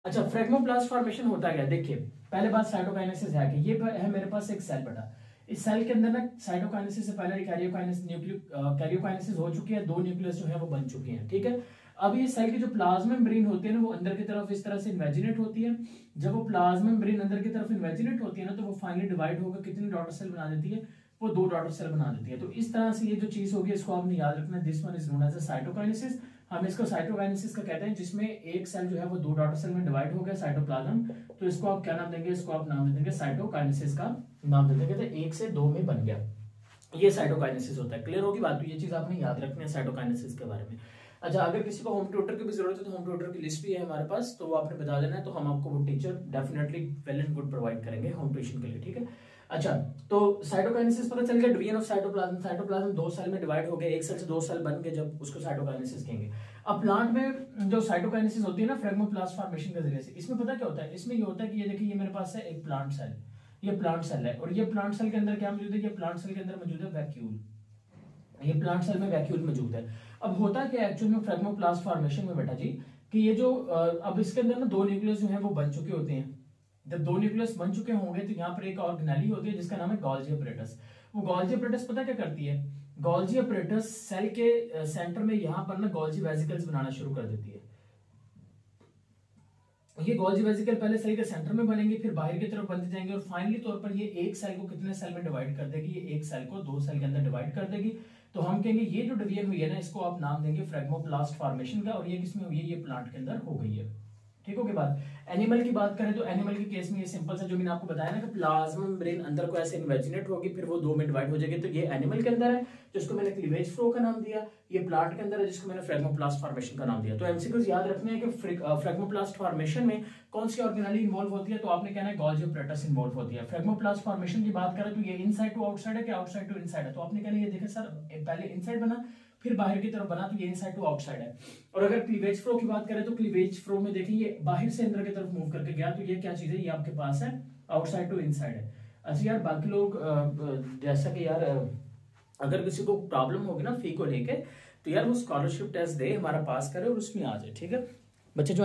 अच्छा, फ्रेगमोप्लास्ट फॉर्मेशन होता क्या, देखिए पहले बात साइटोकाइनेसिस है कि ये है मेरे पास एक सेल बटा, इस सेल के अंदर ना साइटोकाइनेसिस से पहले कैरियोकाइनेसिस हो चुकी है, 2 न्यूक्लियस जो है वो बन चुके हैं, ठीक है। अब ये सेल की जो प्लाज्मा मेम्ब्रेन होती है ना वो अंदर की तरफ इस तरह से इन्वेजिनेट होती है। जब वो प्लाज्मा मेम्ब्रेन अंदर की तरफ इन्वेजिनेट होती है ना तो वो फाइनली डिवाइड होकर कितनी डॉटर सेल बना देती है, वो 2 डॉटर सेल बना देती है। तो इस तरह से ये जो चीज होगी इसको आपने याद रखना, this one is known as cytokinesis. हम इसको साइटोकाइनेसिस का कहते हैं, जिसमें एक सेल जो है वो 2 डॉटर सेल में डिवाइड हो गया साइटोप्लाज्म, तो इसको आप क्या नाम देंगे, इसको आप नाम दे देंगे साइटोकाइनेसिस का नाम दे देंगे। तो 1 से 2 में बन गया, ये साइटोकाइनेसिस होता है। क्लियर होगी बात, तो ये चीज आपने याद रखनी है साइटोकाइनेसिस के बारे में। अच्छा, अगर किसी को होम ट्यूटर की भी जरूरत है तो होम ट्यूटर की लिस्ट भी है हमारे पास, तो वो आपने बता देना है, तो हम आपको वो teacher definitely well and good provide करेंगे होम ट्यूशन के लिए, ठीक है। अच्छा, तो साइटोकाइनेसिस पता चल गया, division of cytoplasm, cytoplasm 2 cell में डिवाइड हो गए, एक सेल से 2 सेल बन गए, जब उसको साइटोकाइनेसिस कहेंगे। अब प्लांट में जो साइटोकाइनेसिस होती है ना फ्रेगमोप्लास्ट फॉर्मेशन के जरिए से, इसमें पता क्या होता है, इसमें ये होता है कि ये देखिए ये मेरे पास है एक प्लांट सेल, ये प्लांट सेल है, और ये प्लांट सेल के अंदर क्या मौजूद है, ये प्लांट सेल के अंदर मौजूद है वैक्यूल, ये प्लांट सेल में वैक्यूल मौजूद है। अब होता क्या एक्चुअल में फ्रेगमोप्लास्ट फॉर्मेशन में बेटा जी, कि ये जो अब इसके अंदर ना 2 न्यूक्लियस जो है वो बन चुके होते हैं। जब 2 न्यूक्लियस बन चुके होंगे तो यहाँ पर एक ऑर्गेनेली होती है जिसका नाम है गोल्जी अपरेटस। वो गोल्जी अपरेटस पता क्या करती है, गोल्जी अपरेटस सेल के सेंटर में यहाँ पर ना गोल्जी वेसिकल्स बनाना शुरू कर देती है। ये गोल्जी वेसिकल पहले सेल के सेंटर में बनेंगे, फिर बाहर की तरफ बनते जाएंगे, और फाइनली तौर पर ये एक सेल को कितने सेल में डिवाइड कर देगी, ये एक सेल को 2 सेल के अंदर डिवाइड कर देगी। तो हम कहेंगे ये जो डिवीजन हुई है ना इसको आप नाम देंगे फ्रेगमोप्लास्ट फॉर्मेशन का, और ये किसमें हुई है, ये प्लांट के अंदर हो गई है, ठीक हो गई बात। एनिमल की बात करें तो एनिमल के केस में ये सिंपल सा जो मैंने आपको बताया ना कि प्लाज्मा मेम्ब्रेन अंदर को ऐसे इन्वेजिनेट होगी, फिर वो 2 में डिवाइड हो जाएगी, तो ये एनिमल के अंदर है जिसको मैंने क्लीवेज फ्लो का नाम दिया, ये प्लांट के अंदर है जिसको मैंने फ्रेगमोप्लास्ट फॉर्मेशन का नाम दिया। तो एमसीक्यूज याद रखने हैं कि फ्रेगमोप्लास्ट फॉर्मेशन में कौन सी ऑर्गेनेली इन्वॉल्व होती है, तो आपने कहना है गोल्जी अपरेटस इन्वॉल्व होती है। फ्रेगमोप्लास्ट फॉर्मेशन की बात करें तो ये इनसाइड टू आउटसाइड है कि आउटसाइड टू इनसाइड है, तो आपने कहना ये देखें सर पहले इनसाइड बना फिर बाहर की तरफ बना, तो ये इनसाइड टू आउटसाइड है। और अगर क्लीवेज फ्लो की बात करें तो क्लीवेज फ्लो में देखिए ये बाहर से अंदर की तरफ मूव करके गया, तो ये क्या चीज है, ये आपके पास है आउटसाइड टू इनसाइड है। अच्छा यार बाकी लोग जैसा कि यार अगर किसी को प्रॉब्लम होगी ना फी को लेके, तो यार वो स्कॉलरशिप टेस्ट दे, हमारा पास करे और उसमें आ जाए, ठीक है बच्चे जो